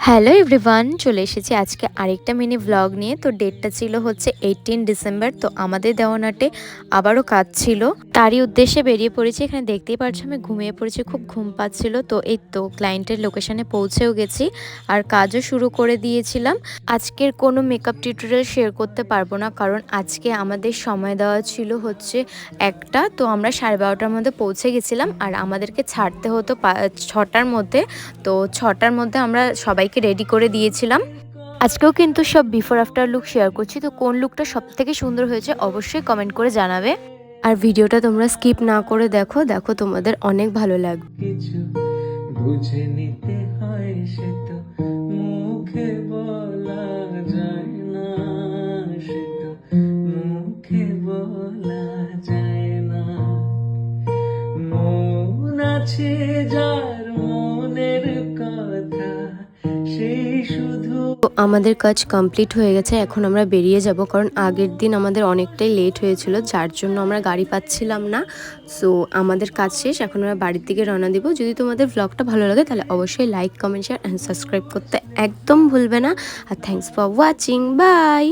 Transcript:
Hello everyone, চলে এসেছি আজকে আরেকটা মিনি ব্লগ নিয়ে। তো ডেটটা ছিল হচ্ছে 18 ডিসেম্বর। তো আমাদের দেওয়ানাটে আবারও কাজ ছিল, তারই উদ্দেশ্যে বেরিয়ে পড়েছি। এখানে দেখতেই পাচ্ছ আমি ঘুমিয়ে পড়েছি, খুব ঘুম পাচ্ছিল। তো এই তো ক্লায়েন্টের লোকেশনে পৌঁছেও গেছি আর কাজও শুরু করে দিয়েছিলাম। আজকের কোনো মেকআপ টিউটোরিয়াল শেয়ার করতে পারবো না, কারণ আজকে আমাদের সময় দেওয়া ছিল হচ্ছে একটা। তো আমরা 12:30টার মধ্যে পৌঁছে গেছিলাম আর আমাদেরকে ছাড়তে হতো 6টার মধ্যে। তো 6টার মধ্যে আমরা সবাইকে রেডি করে দিয়েছিলাম। আজকেও কিন্তু সব বিফোর আফটার লুক শেয়ার করছি। তো কোন লুকটা সব থেকে সুন্দর হয়েছে অবশ্যই কমেন্ট করে জানাবে। আর ভিডিওটা তোমরা স্কিপ না করে দেখো, তোমাদের অনেক ভালো লাগবে। কিছু বুঝে নিতে হয় সে তো মুখে বলা যায় না, সে তো মুখে বলা যায় না। মন আছে যার মনের কথা সেই শুধু। তো আমাদের কাজ কমপ্লিট হয়ে গেছে, এখন আমরা বেরিয়ে যাব, কারণ আগের দিন আমাদের অনেকটাই লেট হয়েছিল, যার জন্য আমরা গাড়ি পাচ্ছিলাম না। সো আমাদের কাজ শেষ, এখন আমরা বাড়ির দিকে রওনা দিব। যদি তোমাদের ব্লগটা ভালো লাগে তাহলে অবশ্যই like, comment, share and subscribe করতে একদম ভুলবে না। আর থ্যাংকস ফর ওয়াচিং, বাই।